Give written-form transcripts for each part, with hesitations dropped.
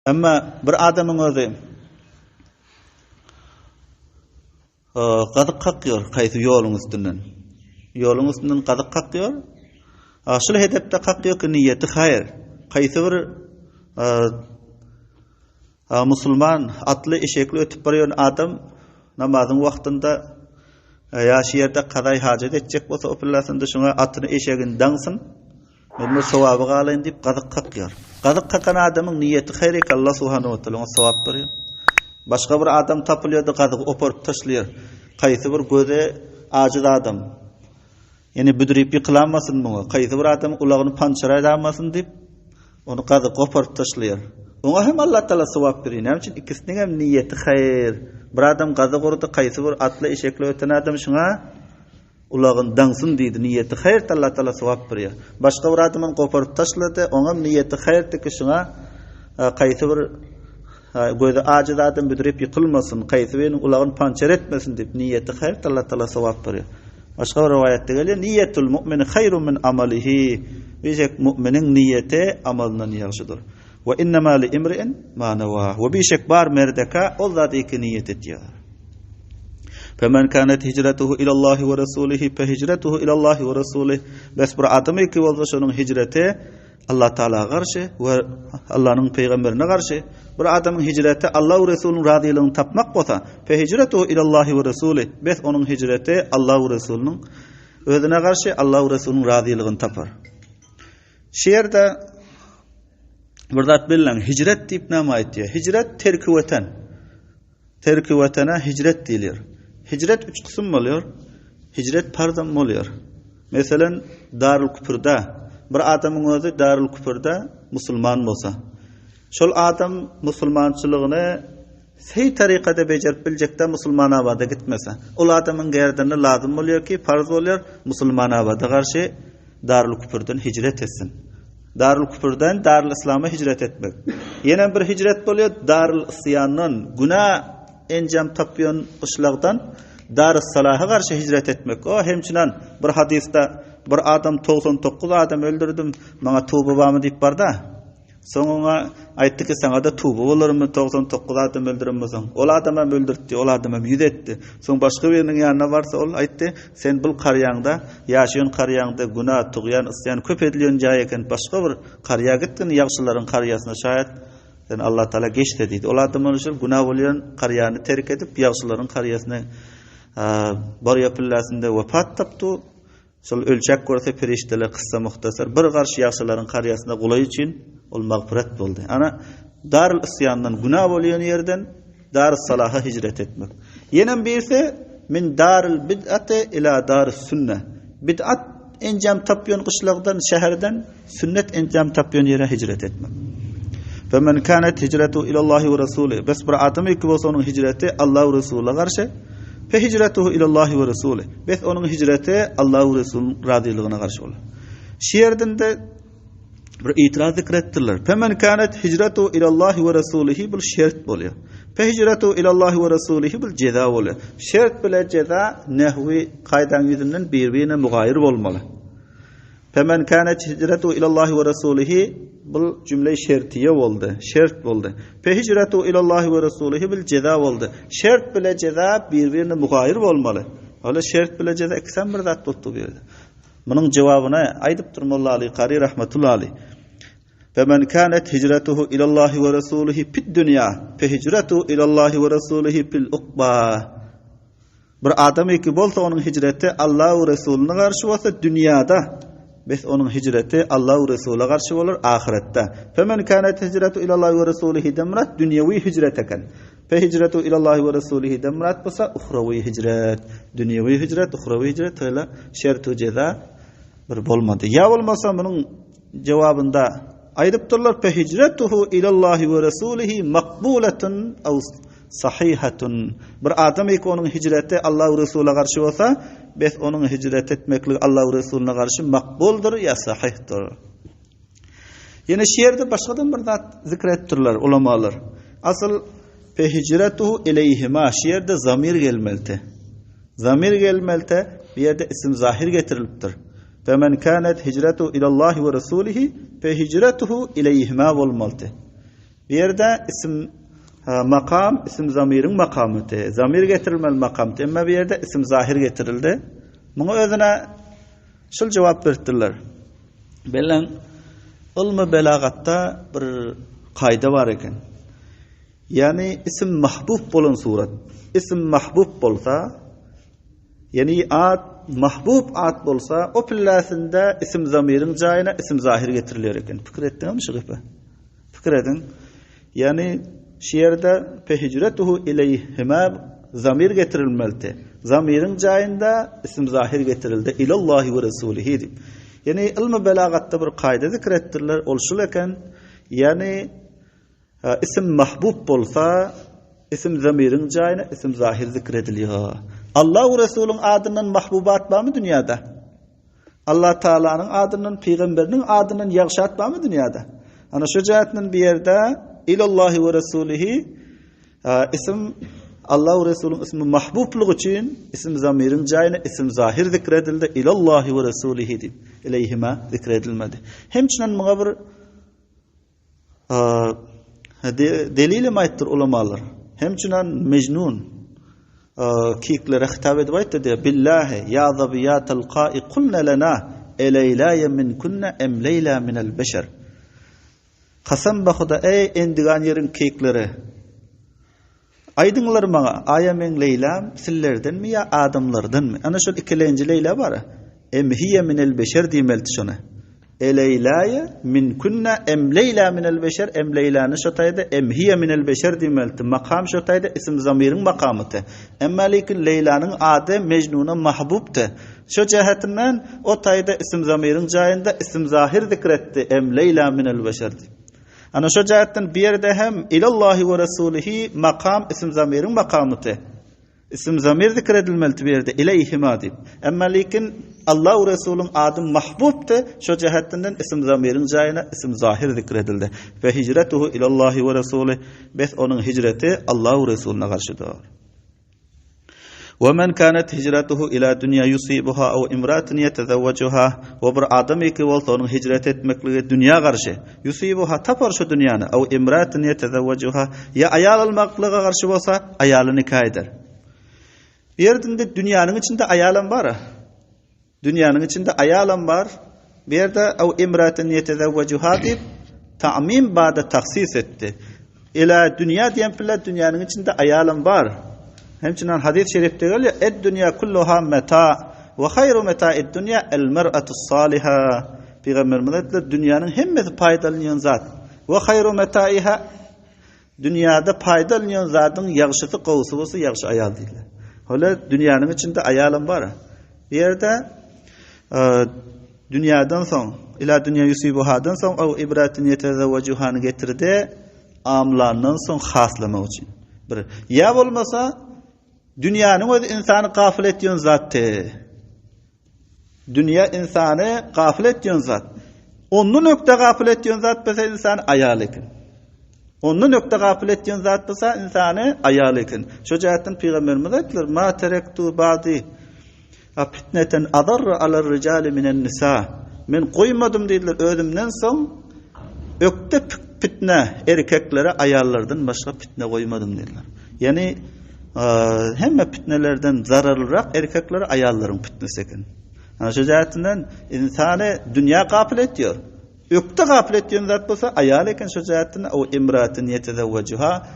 Ama bir adamın özü gadık kakıyor kaysı yolun üstünden. Yolun üstünden gadık kakıyor. Aşıl hedepte kakıyor ki niyeti hayır. Kaysı bir Müslüman atlı eşekli ötüp barıyor adam namazın vaktinde yaşı yerde kaday hacet edecek olsa o pillasında şuna atını eşeğin dansın. Bunu sevabı galayın deyip gadık kakıyor. Gadık kakan adamın niyeti hayır ki Allah subhanahu wa ta'ala ona sevap veriyor. Başka bir adam tapılıyordu gadık opurup taşlıyor. Kaysı bir göze aciz adam. Yani büdürüp yıkılanmasın bunu. Kaysı bir adam ulağını pançara edamasın deyip onu gadık opurup taşlıyor. Ona hem Allah Teala sevap veriyor. Ne için ikisinin hem niyeti hayır. Bir adam gadık orada kaysı bir atlı eşekli öten adam şuna ulağın dansın deydi. Niyeti hayır Allah Teala sevap veriyor. Başka bir adamın koparıp taşladı. Ona niyeti hayır ki şuna kaysı bir göze aciz adam büdürüp yıkılmasın. Kaysı benim ulağını pançer etmesin deyip niyeti hayır Allah Teala sevap veriyor. Başka bir rivayette geliyor. Niyetul mu'mini hayrun min amalihi. Bizek müminin niyeti amalından yaxşıdır. Ve innema li imri'in ma nawa. Ve bişek bar merdeka o zat iki niyet ediyor. Femen kanet hicretuhu ila Allah ve Rasulihi fe hicretuhu ila Allah ve Rasulihi. Bes bir adam ki bolsa şonun hicreti Allah Teala karşı ve Allah'ın peygamberine karşı. Bir adamın hicreti Allah ve Resulünün razılığını tapmak bolsa fe hicretuhu ila Allah ve Rasulihi. Bes onun hicreti Allah ve Resulünün özüne karşı Allah ve Resulünün razılığını tapar. Şiirde burada bilen hicret deyip nama ediyor. Hicret terk-i vatan. Terk-i vatana hicret diliyor. Hicret üç kısım oluyor. Hicret pardon oluyor. Mesela Darül Küfür'de bir adamın özü Darül Küfür'de Müslüman olsa. Şol adam Müslümançılığını sey tarikada becerip bilecek de Müslüman abada gitmese. O adamın gerdine lazım oluyor ki farz oluyor Müslüman abada karşı Darül Küfür'den hicret etsin. Darül Küfür'den Darül İslam'a hicret etmek. Yine bir hicret oluyor Darül İsyan'ın günah encam tapıyon ışlaqdan Darül Salah'a karşı hicret etmek. O hemçinan bir hadiste bir adam 99 adam öldürdüm bana tövbe var deyip bar da. Sonra aytdı ki sana da tövbe olur mu 99 adam öldürmesen. O adam hem öldürttü, o adam hem yüzetti. Son başka birinin yanına varsa ol aytdı sen bu qaryaňda yaşayan qaryaňda günah, tuğyan, isyan köp edilýän jaý eken başka bir qarya gittin ýagşylaryň qaryasına şayet sen Allah Teala geçti dedi. O adamın üçün günah bolýan qaryany terk edip ýagşylaryň qaryasyna bar ýapyllasynda wafat tapdy. Şol ölçek görse perişteler kıssa muhtasar bir garşy ýagşylaryň qaryasına gulay üçin ol magfiret boldy. Ana Darül İsyandan günah bolýan ýerden Darül Salah'a hicret etmek. Ýene birisi min Darül Bid'ati ila Darüs Sünne. Bid'at encam tapýan kışlagdan şäherden sünnet encam tapýan ýere hicret etmek. Femen kanet hicretu ila Allah ve Rasulihi. Bes bir adam ki bolsa onun hicreti Allah ve Resulüne karşı fe hicretuhu ila Allah ve Rasulihi. Bes onun hicreti Allah ve Resulünün razılığına karşı olur. Şiirden de bir itiraz zikrettiler. Femen kanet hicretu ila Allah ve Rasulihi bil şert bolýar. Fe hicretu ila Allah ve Rasulihi bil ceza bolýar. Şert bilen ceza nehwi kaydan ýüzünden bir-birine mugaýir bolmaly. Femen kanet hicretu ila Allah ve Rasulihi bu cümle şertiye oldu. Şert oldu. Fe hicretu ila Allah ve Rasulihi bil ceza oldu. Şert bilen ceza bir-birine mugaýir bolmaly. Hala şert bilen ceza ikisem bir zat tuttu berdi. Bunun cevabına aydıp durmalı Ali Qari rahmetullahi aleyh. Femen kanet hicretuhu ila Allah ve Rasulihi fid dunya fe hicretuhu ila Allah ve Rasulihi fil ukba. Bir adam ki bolsa onun hicreti Allah ve Resulüne karşı bolsa dünyada, bes onun hicreti Allah ve Resulüne karşı olur ahirette. Femen kanet hicretu ila Allah ve Rasulihi demrat dünyevi hicret eken. Fe hicretu ila Allah ve Rasulihi demrat bolsa uhravi hicret. Dünyevi hicret, uhravi hicret öyle şertu ceza bir bolmadı. Ya olmasa bunun cevabında aydıptırlar fe hicretuhu ila Allah ve Rasulihi makbuletun aw sahihatun. Bir adam ki onun hicreti Allah ve Resulüne karşı olsa bes onun hicret etmeklik Allah ve Resulüne karşı makbuldur ya sahihtir. Yine şiirde başkadan bir zat zikrettirler ulamalar. Asıl fe hicretuhu ileyhima şiirde zamir gelmeli. Zamir gelmeli bir yerde isim zahir getiriliptir. Femen kanet hicretu ila Allah ve Rasulihi fe hicretuhu ileyhima bolmalı. Bir yerde isim makam, isim zamirin makamıtı. Zamir getirilmeli makamıtı. Ama bir yerde isim zahir getirildi. Bunu özüne şul cevap verdiler. Belen ilmi belagatta bir kayda var eken. Yani isim mahbub bolan surat. İsim mahbub bolsa, yani mahbub at bolsa, o pillasında isim zamirin jayına isim zahir getirilir eken. Fikir etdin mi şigipe? Fikir edin. Yani şiirde fehicretuhu ileyhima zamir getirilmeli. Zamirin jayında isim zahir getirildi. İlallahi ve Resulihi dip. Yani ilmi belagatta bir kayda zikrettirler. Ol şul eken, yani isim mahbub bolsa, isim zamirin jayına isim zahir zikrediliyor. Allah ve Resulün adının mahbubat var mı dünyada? Allah Teala'nın adının, peygamberinin adının yağşat var mı dünyada? Ana şu cihetinin bir yerde İlallahi ve Resulihi isim Allah ve Resulün ismi mahbubluğu için isim zamirin jayına isim zahir zikredildi. İlallahi ve Resulihi dip ileyhima zikredilmedi. Hemçinin buna bir delilim aittir ulamalar. Hemçinin Mecnun kiklere hitap edip aytdı. Billahi ya zabiyatel qa'i kulna lana eleylaya min kunna em leyla minel beşer. Kasam bahuda ey endigan yerin kikleri. Aydınlar bana aya men Leyla sillerden mi ya adamlardan mı? Ana şu ikilenci Leyla var. Em hiye minel beşer dimelti şuna. Eleylaya min kunna em Leyla minel beşer em Leyla'nı şotayda em hiye minel beşer dimelti. Makam şotayda isim zamirin makamıtı. Emma lekin Leyla'nın adı Mecnun'a mahbubtu. Şu cihetinden o tayda isim zamirin jayında isim zahir zikretti. Em Leyla minel beşer di. Ana şu cihetten bir yerde hem ilallahi ve Resulihi makam isim zamirin makamıtı. İsim zamir zikredilmeli bir yerde ileyhima deyip. Ama lekin Allah ve Resulün adı mahbubtu. Şu cihetten isim zamirin jayına isim zahir zikredildi. Ve hicretuhu ilallahi ve Resulih. Bes onun hicreti Allah ve Resulüne karşıdır. وَمَنْ كَانَتْ هِجْرَتُهُ إِلَى دُنْيَا يُصِيبُهَا اَوْ اِمْرَاتٍ يَتَزَوَّجُهَا Ve bir adam ki olsa onun hicret etmekliği dünya karşı. Yusibuha tapar şu dünyanı. اَوْ اِمْرَاتٍ يَتَزَوَّجُهَا Ya ayal almaklığa karşı olsa ayalını nikah eder. Bir yerde dünyanın içinde ayalan var. Dünyanın içinde ayalan var. Bir yerde اَوْ اِمْرَاتٍ يَتَزَوَّجُهَا deyip ta'mim bağda taksis etti. İla dünya diyen pilla dünyanın içinde ayalan var. Hemçinin hadis-i şerifte geliyor. Dünya kulluha meta ve hayru meta'id dünya el mer'atus saliha. Peygamberimiz de dünyanın hemmesi faydalanyan zat. Ve hayru meta'iha dünyada faydalanyan zatın yaxşısı qovsu bolsa yaxşı ayal deyildi. Öyle dünyanın içinde ayalım var. Bir yerde dünyadan son ila dünya yusibuhadan son o ibratin yetezevvecuhanı getirdi. Amlarından son haslama için. Bir ya olmasa dünyanın o insanı gafil etdiğin zattı. Dünya insanı gafil etdiğin zat. Onun nokta gafil etdiğin zat bese insan ayalıkın. Onun nokta gafil etdiğin zat bese insanı ayalıkın. Şu cihetten Peygamberimiz aytdılar: "Ma terektu ba'di fitneten adarra alar rijali minen nisa." Men koymadım dediler özümden son ökte fitne erkeklere ayarlardan başka fitne koymadım dediler. Yani hemme fitnelerden zararlırak erkeklere ayarların fitnesi eken. Yani şu cihetinden insanı dünya gafil ediyor. Ökte gafil ediyor zat bolsa ayal eken şu cihetinden o imratin yetezevvecuha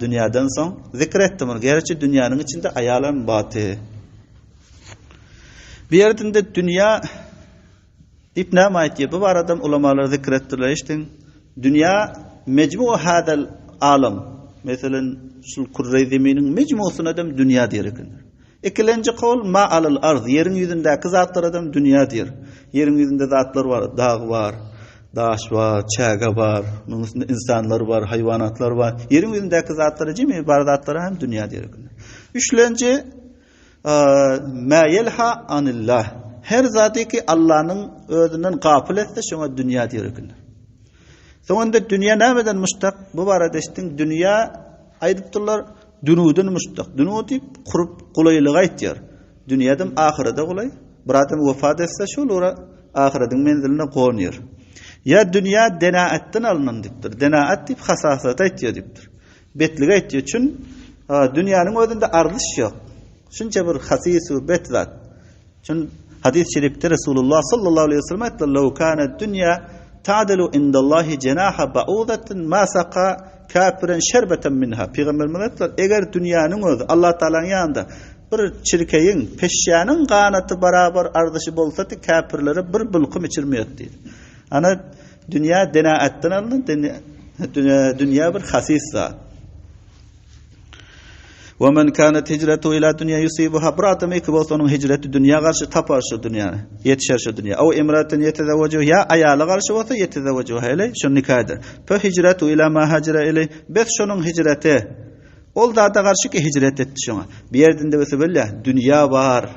dünyadan son zikrettim. Gerçi dünyanın içinde ayalan batı. Bir yerinde dünya İbn Amayt gibi bu aradan ulamalar zikrettiler işte. Dünya mecmu hadal alam. Mesela şu kurre zeminin mecmusuna adam dünya diyorlar. İkinci kol ma alal arz, yerin yüzündeki zatlar adam dünya diyor. Yerin yüzünde zatlar var, dağ var, daş var, çaga var, insanlar var, hayvanatlar var. Yerin yüzündeki zatları cimi barzatlara hem dünya diyorlar. Üçüncü ma yelha anillah. Her zatı ki Allah'ın özünden gafil etse şuna dünya diyorlar. Sonunda dünya nämeden mustaq? Bu barada işte dünya aydıptırlar dünüdün mustaq. Dünü deyip kurup qulaylığı aytıyor. Dünyadan ahirete qulay. Bir adam vefat etse şol ora ahiretin menziline qonuyor. Ya dünya denaattan alınan diptir. Denaat dip hasasat aytıyor diptir. Betlige aytıyor. Çün dünyanın özünde arlış yok. Şunca bir hasisu betlat. Çün hadis-i şerifte Resulullah sallallahu aleyhi ve sellem aytlar: "Law kana dünya ta'dilu indallahi cenaha ba'udatin ma saqa kafiren şerbeten minha." Peygamberimiz aytlar: "Eger dünyanın özü Allah Taala'nın yanında bir çirkeyin, peşyanın qanatı barabar ardışı bolsa da kafirlere bir bulqum içirmiyor" deydi. Ana dünya denaattan alınır, dünya bir hasis zat. وَمَنْ كَانَتْ هِجْرَتُهُ إِلَى دُنْيَا يُصِيبُهَا بِرَاتًا مِكْبَوْسَ onun hicreti dünya karşı tapar şu dünyana, yetişer şu dünya. O imraten yetezevvecuhu, ya ayala karşı olsa yetezevvecuhu ile şu nikah eder. Fe hicretu ila ma hacira ile, bes şunun hicreti ol da karşı ki hicret etti şuna. Bir yerden de böyle dünya var.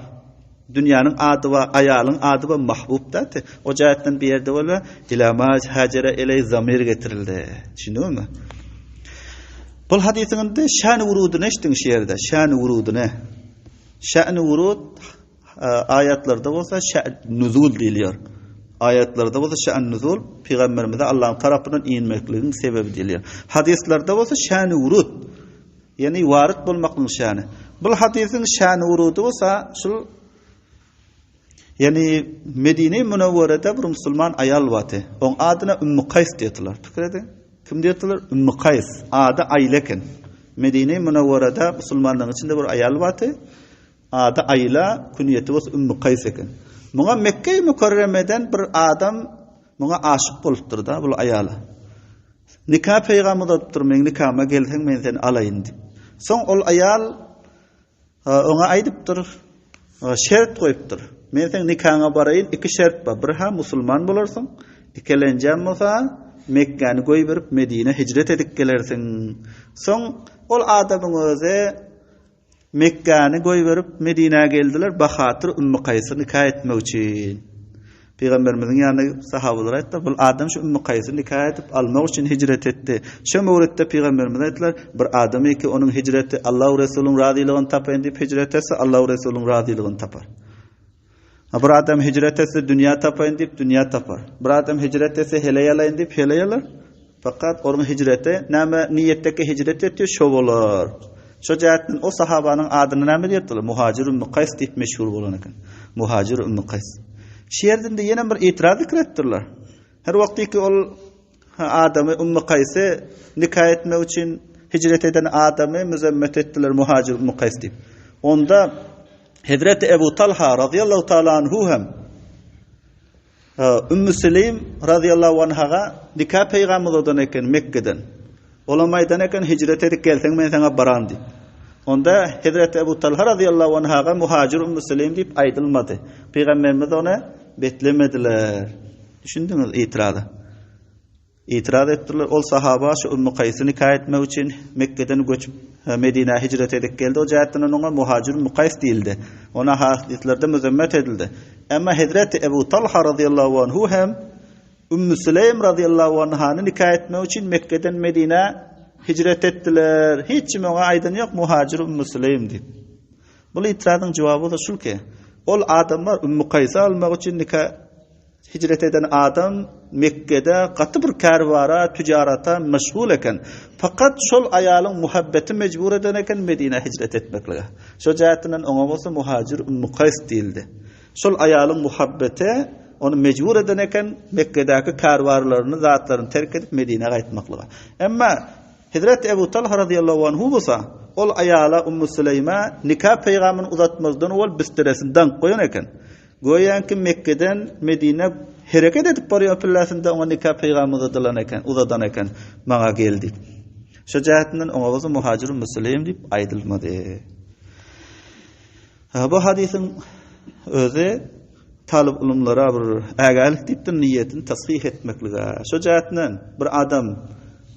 Dünyanın adı var, ayalın adı var, mahbub da. O cihetten bir yerde böyle ila ma hacira ile zamir getirildi. Şimdi mi? Bu hadisinde şan vurudu ne iştin şiirde? Şan vurudu ne? Şan vurud ayetlerde olsa şan nuzul diliyor. Ayetlerde olsa şan nuzul Peygamberimize Allah'ın tarafından inmekliğinin sebebi diliyor. Hadislerde olsa şan vurud, yani varit bulmakın şanı. Bu hadisin şan vurudu olsa şu, yani Medine-i Münevvere'de bir Müslüman ayal vatı. Onun adına Ümmü Kays diyorlar. Fikredin. Kim diyorlar? Ümmü Kays. Adı Ayleken. Medine-i Münevvere'de Müslümanların içinde bir ayal vatı. Adı Ayla, künyeti olsa Ümmü Kays eken. Buna Mekke-i Mükerreme'den bir adam buna aşık boluptur da bu ayala. Nikah peygamber oluptur, men nikahıma gelsen men seni alayın dip. Son ol ayal ona aydıptır, şert koyuptur. Men sen nikahına barayın, iki şert var. Bir ha Müslüman bulursun, ikeleneceğim olsa Mekke'ni koy verip Medine hicret edip gelersin. Son ol adamın özü Mekke'ni koy verip Medine'ye geldiler. Bahatır Ümmü Kays'ı nikah etmek için. Peygamberimizin yanına sahabeler ayttılar. Bu adam şu Ümmü Kays'ı nikah edip almak için hicret etti. Şu mevridde Peygamberimiz ayttılar. Bir adamı ki onun hicreti Allah-u Resulü'nün razılığını tapayın deyip hicret etse Allah-u Resulü'nün razılığını tapar. Bir adam hicret etse dünya tapayın deyip dünya tapar. Bir adam hicret etse hele yalayın deyip hele yalar. Fakat onun hicreti niyetteki hicret etiyor şov olur. Şu cihetten o sahabanın adını ne diyorlar? Muhacir Ümmü Kays deyip meşhur olan ekan. Muhacir Ümmü Kays. Şiirinde yine bir itiraz ettirdiler. Her vakti ki o adamı Ümmü Kays'ı nikah etmek için hicret eden adamı müzemmet ettiler Muhacir Ümmü Kays deyip. Onda Hazreti Ebu Talha radıyallahu ta'ala anhu hem Ümmü Süleym radıyallahu anhaga nikah peygamberden eken Mekke'den olamaydan eken hicret edip gelsen men sana baran deyip. Onda Hazreti Ebu Talha radıyallahu anhaga Muhacir Ümmü Süleym deyip aydılmadı. Peygamberimiz ona betlemediler. Düşündünüz itirazı. İtiraz ettiler. Ol sahaba şu Ümmü Kays'ı nikah etmek için Mekke'den göçüp Medine'ye hicret edip geldi. O cihetten ona Muhacir Ümmü Kays değildi. Ona hadislerde müzemmet edildi. Ama Hazreti Ebu Talha radıyallahu anhu hem Ümmü Süleym radıyallahu anh'ı nikah etmek için Mekke'den Medine'ye hicret ettiler. Hiç mi ona aydın yok Muhacir Ümmü Süleym deyip. Bu itirazın cevabı da şu ki ol adamlar Ümmü Kays'ı almak için nikah hicret eden adam Mekke'de katı bir karvara, ticarata meşgul eken. Fakat şol ayalın muhabbeti mecbur eden eken Medine hicret etmekle. Şu cihetinden ona olsa Muhacir Ümmü Kays değildi. Şol ayalın muhabbeti onu mecbur eden eken Mekke'deki karvarlarını, zatlarını terk edip Medine'ye gaytmakla. Ama Hazreti Ebu Talha radıyallahu anhu olsa ol ayala Ümmü Süleym'e nikah peygamberini uzatmazdan ol bisteresinden koyan eken. Goyan ki Mekke'den Medine hareket edip barıyor pillasında ona nikah peygamberi uzadan eken bana geldi. Şu cihetinden ona olsa Muhacir Ümmü Süleym deyip aydılmadı. Bu hadisin özü talib ulumlara bir agalik deyip de niyetini tasfih etmekliğe. Şu cihetinden bir adam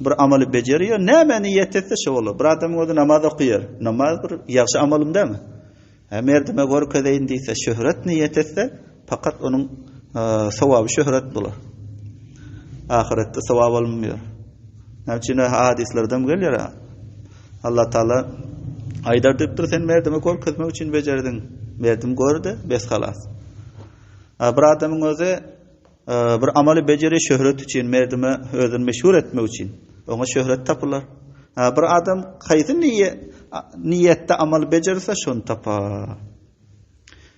bir ameli beceriyor. Ne niyet etse şu olur. Bir adam o da namaz okuyor. Namaz bir yaxşı amalım değil mi? Merdime gör ködeyin deyse şöhret niyet etse fakat onun sevabı şöhret bulur. Ahirette sevap alınmıyor. Nämçine hadislerden geliyor. Allah Taala aydar deyipdir sen merdime gör közmek için becerdin. Merdim gördü, bes halas. Bir adamın özü bir amaly beceri şöhret için, merdime özünü meşhur etmek için. Ona şöhret tapılar. Bir adam kaydı niyette amal becerirse şonu tapar.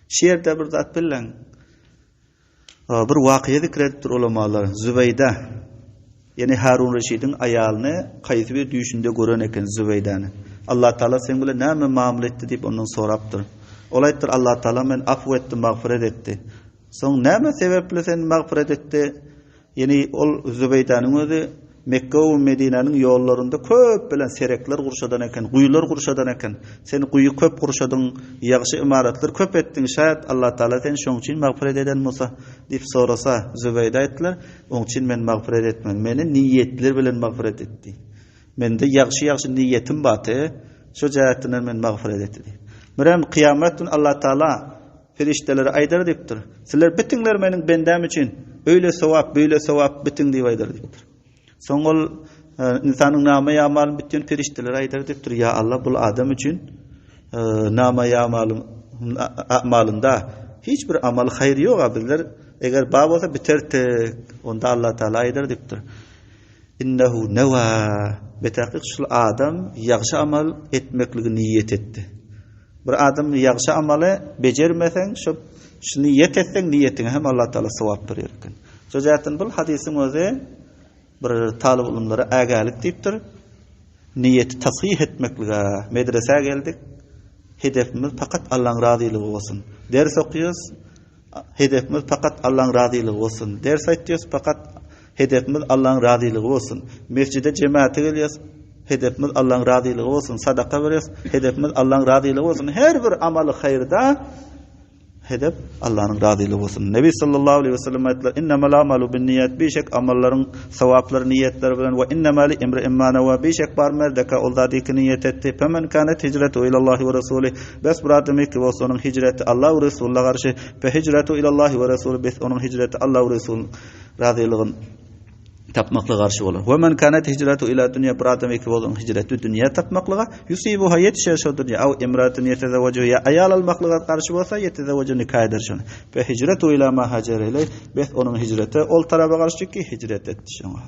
Şiirde bir zat bilen bir waqiya zikrettir ulamalar. Zübeyde, yani Harun Reşid'in ayalını kaydı bir düşünde gören eken Zübeydeni. Allah Teala sen bile näme muamele etdi deyip ondan soraptır. Olaytır Allah Teala men afw etdi, mağfiret etti. Soň näme sebeple sen mağfiret etdi? Yani ol Zübeyde'nin özü Mekke ve Medine'nin yollarında köp bilen serekler kurşadan eken, kuyular kurşadan eken. Sen kuyu köp kurşadın, yaxşı imaratlar köp ettin. Şayet Allah Teala sen şoň üçin mağfiret eden bolsa dip sorasa Zübeyde etdiler. Oň üçin men mağfiret etmem. Meni niyetler bilen mağfiret etdi. Mende yaxşı niyetim batı. Şu cəhətdən men mağfiret etdi. Merem kıyamet gün Allah Teala ferişteleri aydar dipdir. Sizler bitingler menin bendem için öyle sevap, böyle sevap bitin diye aydar dipdir. Soňol insanın nama yamal bütün ferişteleri aydar dipdir. Ya Allah bul adam için nama yamalın amalında hiçbir amal hayır yok abiler. Eğer bab olsa biterdik. Onda Allah Teala aydar dipdir. İnnehu neva betahqiq şul adam yaxşı amal etmekliği niyet etti. Bir adam yaxşı amaly bejermesen şu niyet etsen niyetine hem Allah Teala sevap verir ekan. Şojaatın bu hadisin özü bir talib ulumlara agalik deyipdir. Niyeti tasih etmekliğe medrese geldik. Hedefimiz fakat Allah'ın razılığı olsun. Ders okuyoruz. Hedefimiz fakat Allah'ın razılığı olsun. Ders aytıyoruz fakat hedefimiz Allah'ın razılığı olsun. Mescide cemaate geliyoruz. Hedefimiz Allah'ın razılığı olsun. Sadaka veriyoruz. Hedefimiz Allah'ın razılığı olsun. Her bir amalı hayırda hedef Allah'ın razılığı olsun. Nebi sallallahu aleyhi ve sellem ayetler innemel amalu bin niyet bir şek amalların sevapları niyetler bilen ve innemeli imri'in ma neva bir şek bar merdeka oldadiki niyet etti. Femen kanet hicretu ilallahi ve rasulih. Bes bir adam ki onun hicreti Allah ve Resulullah karşı ve hicretu ilallahi ve rasulih bes onun hicreti Allah ve Resul razılığın tapmakla karşı olur. Ve men kanet hicretu ila dünya bir adam ki onun hicreti dünya tapmakla yusibuha yetişer şu dünya av imratun yetezevvecu ya ayal almakla karşı olsa yetezevvecu nikah eder şunu. Ve hicretu ila ma hacer iley bes onun hicreti ol tarafa karşı ki hicret etti şuna.